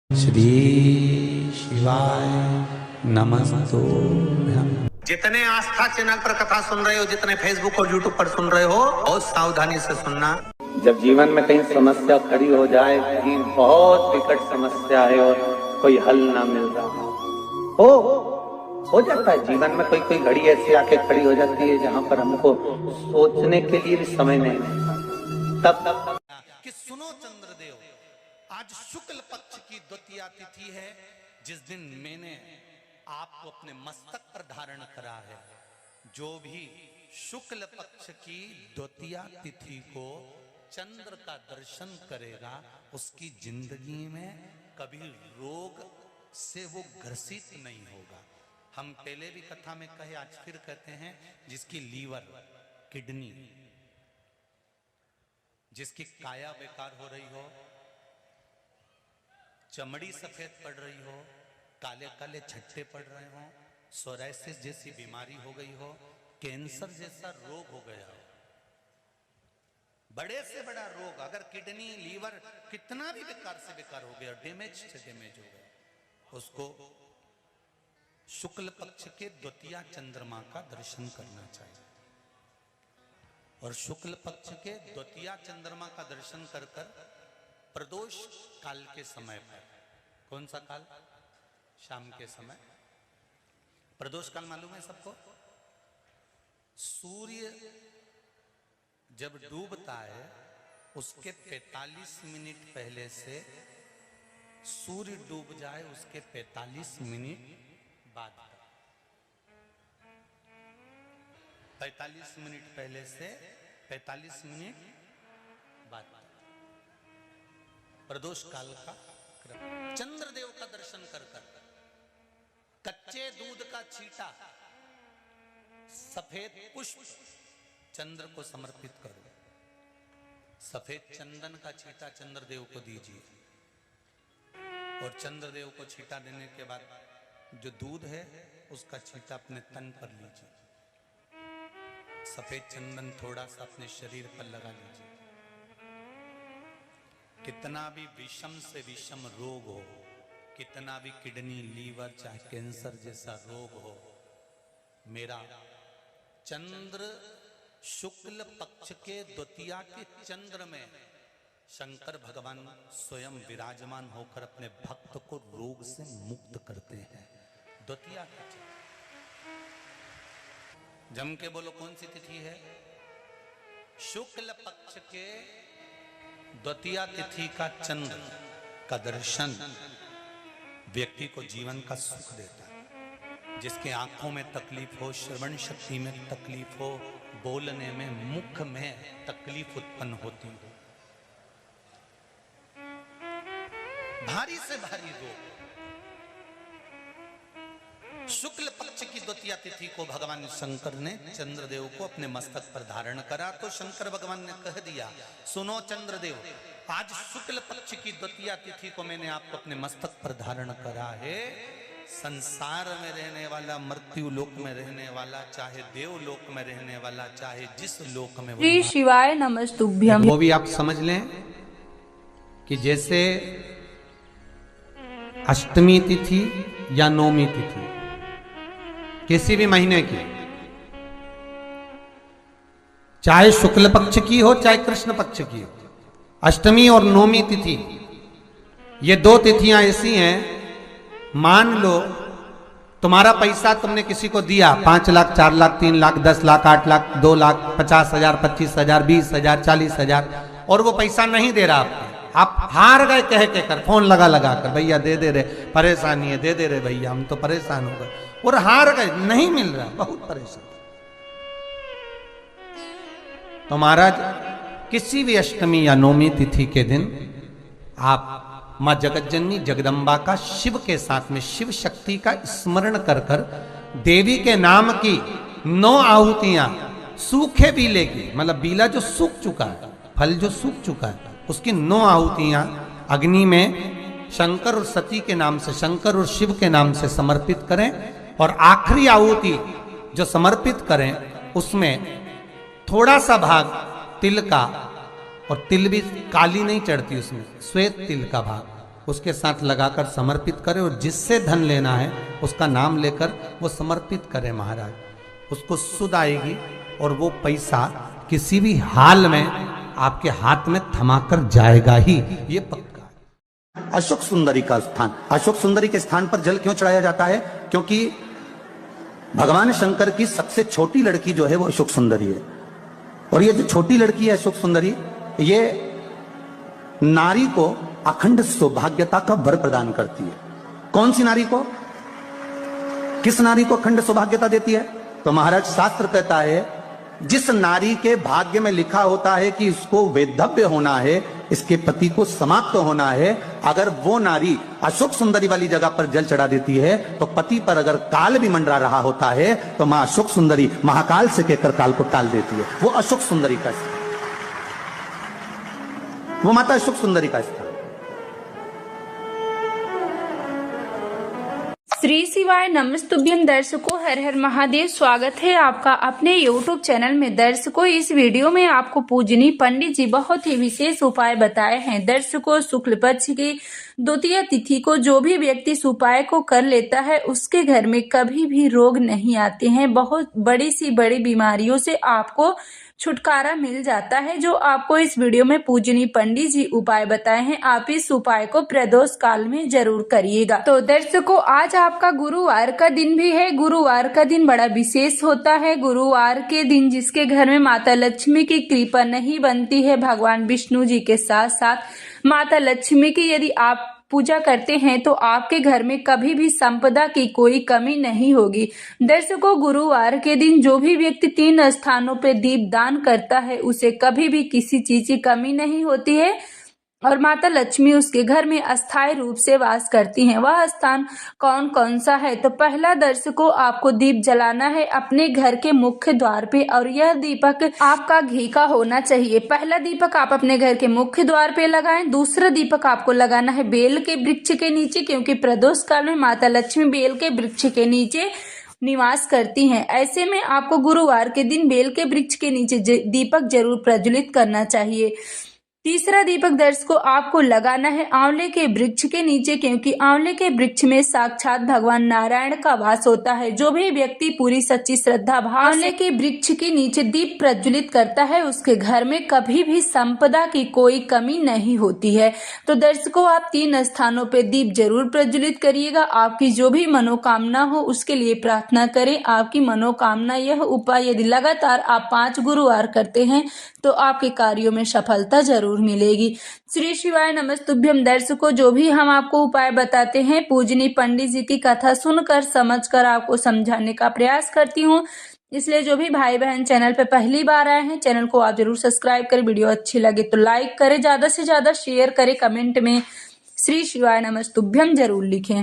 श्री शिवाय नमस्तुभ्यं। जितने आस्था चैनल पर कथा सुन रहे हो, जितने फेसबुक और यूट्यूब पर सुन रहे हो, बहुत सावधानी से सुनना। जब जीवन में कहीं समस्या खड़ी हो जाए, कहीं बहुत विकट समस्या है और कोई हल ना मिल रहा हो जाता है जीवन में कोई घड़ी ऐसी आके खड़ी हो जाती है जहां पर हमको सोचने के लिए भी समय नहीं मिलता। तब कि सुनो चंद्रदेव, आज शुक्ल पक्ष की द्वितीया तिथि है, जिस दिन मैंने आपको अपने मस्तक पर धारण करा है। जो भी शुक्ल पक्ष की द्वितीया तिथि को चंद्र का दर्शन करेगा, उसकी जिंदगी में कभी रोग से वो ग्रसित नहीं होगा। हम पहले भी कथा में कहे, आज फिर कहते हैं, जिसकी लीवर, किडनी, जिसकी काया बेकार हो रही हो, चमड़ी सफेद पड़ रही हो, काले काले छट्टे पड़ रहे हो, सोराइसिस जैसी बीमारी हो गई हो, कैंसर जैसा रोग हो गया हो, बड़े से बड़ा रोग, अगर किडनी, लीवर कितना भी बेकार से बेकार हो गया, डैमेज से डैमेज हो गया, उसको शुक्ल पक्ष के द्वितीया चंद्रमा का दर्शन करना चाहिए। और शुक्ल पक्ष के द्वितीया चंद्रमा का दर्शन कर कर प्रदोष काल के समय पर, कौन सा काल? शाम के समय। प्रदोष काल मालूम है सबको? सूर्य जब डूबता है उसके 45 मिनट पहले से सूर्य डूब जाए उसके 45 मिनट बाद, 45 मिनट पहले से 45 मिनट बाद प्रदोष काल का क्रम। चंद्रदेव का दर्शन कर कर कच्चे दूध का छींटा, सफेद पुष्प चंद्र को समर्पित करो। सफेद चंदन का छींटा चंद्रदेव को दीजिए और चंद्रदेव को छींटा देने के बाद जो दूध है उसका छींटा अपने तन पर लीजिए। सफेद चंदन थोड़ा सा अपने शरीर पर लगा लीजिए। कितना भी विषम से विषम रोग हो, कितना भी किडनी, लीवर, चाहे कैंसर जैसा रोग हो, मेरा चंद्र शुक्ल पक्ष के द्वितीया के चंद्र में शंकर भगवान स्वयं विराजमान होकर अपने भक्त को रोग से मुक्त करते हैं। द्वितीया का चंद्र, जम के बोलो कौन सी तिथि है? शुक्ल पक्ष के द्वितीया तिथि का चंद्र का दर्शन व्यक्ति को जीवन का सुख देता है। जिसके आंखों में तकलीफ हो, श्रवण शक्ति में तकलीफ हो, बोलने में, मुख में तकलीफ उत्पन्न होती हो, भारी से भारी रोग, शुक्ल पक्ष की द्वितीया तिथि को भगवान शंकर ने चंद्रदेव को अपने मस्तक पर धारण करा। तो शंकर भगवान ने कह दिया, सुनो चंद्रदेव, आज शुक्ल पक्ष की द्वितीया तिथि को मैंने आपको अपने मस्तक पर धारण करा है। संसार में रहने वाला, मृत्यु लोक में रहने वाला, चाहे देवलोक में रहने वाला, चाहे जिस लोक में, श्री शिवाय नमस्तुभ्यं। वो भी आप समझ लें कि जैसे अष्टमी तिथि या नौमी तिथि किसी भी महीने की, चाहे शुक्ल पक्ष की हो चाहे कृष्ण पक्ष की हो, अष्टमी और नौमी तिथि, ये दो तिथियां ऐसी हैं, मान लो तुम्हारा पैसा तुमने किसी को दिया, 5 लाख, 4 लाख, 3 लाख, 10 लाख, 8 लाख, 2 लाख, 50,000, 25,000, 20,000, 40,000, और वो पैसा नहीं दे रहा आपको, आप हार गए कह के कर, फोन लगा कर, भैया दे दे रहे, परेशानी है, दे दे रहे भैया, हम तो परेशान हो गए, और हार गए, नहीं मिल रहा, बहुत परेशान। तो महाराज, किसी भी अष्टमी या नौमी तिथि के दिन आप मां जगतजननी जगदम्बा का शिव के साथ में, शिव शक्ति का स्मरण कर कर देवी के नाम की 9 आहुतियां, सूखे बीले की, मतलब बीला जो सूख चुका है, फल जो सूख चुका है, उसकी 9 आहुतियां अग्नि में शंकर और सती के नाम से, शंकर और शिव के नाम से समर्पित करें। और आखिरी आहुति जो समर्पित करें उसमें थोड़ा सा भाग तिल का, और तिल भी काली नहीं चढ़ती उसमें, श्वेत तिल का भाग उसके साथ लगाकर समर्पित करें और जिससे धन लेना है उसका नाम लेकर वो समर्पित करें महाराज, उसको सुध आएगी और वो पैसा किसी भी हाल में आपके हाथ में थमाकर जाएगा ही, ये पक्का। अशोक सुंदरी का स्थान, अशोक सुंदरी के स्थान पर जल क्यों चढ़ाया जाता है? क्योंकि भगवान शंकर की सबसे छोटी लड़की जो है वो अशोक सुंदरी है, और ये जो छोटी लड़की है अशोक सुंदरी, ये नारी को अखंड सौभाग्यता का वर प्रदान करती है। कौन सी नारी को, किस नारी को अखंड सौभाग्यता देती है? तो महाराज शास्त्र कहता है जिस नारी के भाग्य में लिखा होता है कि इसको वैधव्य होना है, इसके पति को समाप्त होना है, अगर वो नारी अशोक सुंदरी वाली जगह पर जल चढ़ा देती है तो पति पर अगर काल भी मंडरा रहा होता है तो मां अशोक सुंदरी महाकाल से कहकर काल को टाल देती है। वो अशोक सुंदरी का स्थान, वो माता अशोक सुंदरी का स्थान। श्री शिवाय नमस्तुभ्यम। दर्शकों हर हर महादेव, स्वागत है आपका अपने YouTube चैनल में। दर्शकों इस वीडियो में आपको पूजनीय पंडित जी बहुत ही विशेष उपाय बताए हैं। दर्शकों शुक्ल पक्ष की द्वितीय तिथि को जो भी व्यक्ति इस उपाय को कर लेता है उसके घर में कभी भी रोग नहीं आते हैं। बहुत बड़ी सी बड़ी बीमारियों से आपको छुटकारा मिल जाता है, जो आपको इस वीडियो में पूजनीय पंडित जी उपाय बताए हैं। आप इस उपाय को प्रदोष काल में जरूर करिएगा। तो दर्शकों आज आपका गुरुवार का दिन भी है। गुरुवार का दिन बड़ा विशेष होता है। गुरुवार के दिन जिसके घर में माता लक्ष्मी की कृपा नहीं बनती है, भगवान विष्णु जी के साथ साथ माता लक्ष्मी की यदि आप पूजा करते हैं तो आपके घर में कभी भी संपदा की कोई कमी नहीं होगी। दर्शकों गुरुवार के दिन जो भी व्यक्ति 3 स्थानों पे दीप दान करता है उसे कभी भी किसी चीज की कमी नहीं होती है और माता लक्ष्मी उसके घर में अस्थायी रूप से वास करती हैं। वह स्थान कौन कौन सा है? तो पहला दर्शकों आपको दीप जलाना है अपने घर के मुख्य द्वार पे, और यह दीपक आपका घी का होना चाहिए। पहला दीपक आप अपने घर के मुख्य द्वार पे लगाएं। दूसरा दीपक आपको लगाना है बेल के वृक्ष के नीचे, क्योंकि प्रदोष काल में माता लक्ष्मी बेल के वृक्ष के नीचे निवास करती हैं। ऐसे में आपको गुरुवार के दिन बेल के वृक्ष के नीचे दीपक जरूर प्रज्वलित करना चाहिए। तीसरा दीपक दर्शकों आपको लगाना है आंवले के वृक्ष के नीचे, क्योंकि आंवले के वृक्ष में साक्षात भगवान नारायण का वास होता है। जो भी व्यक्ति पूरी सच्ची श्रद्धा भाव आंवले के वृक्ष के नीचे दीप प्रज्वलित करता है उसके घर में कभी भी संपदा की कोई कमी नहीं होती है। तो दर्शकों आप 3 स्थानों पे दीप जरूर प्रज्वलित करिएगा। आपकी जो भी मनोकामना हो उसके लिए प्रार्थना करें। आपकी मनोकामना यह उपाय यदि लगातार आप 5 गुरुवार करते हैं तो आपके कार्यों में सफलता जरूर मिलेगी। श्री शिवाय नमस्तुभ्यम। दर्शकों जो भी हम आपको उपाय बताते हैं पूजनीय पंडित जी की कथा सुनकर समझकर आपको समझाने का प्रयास करती हूँ, इसलिए जो भी भाई बहन चैनल पे पहली बार आए हैं चैनल को आप जरूर सब्सक्राइब करें। वीडियो अच्छी लगे तो लाइक करें, ज्यादा से ज्यादा शेयर करें, कमेंट में श्री शिवाय नमस्तुभ्यम जरूर लिखें।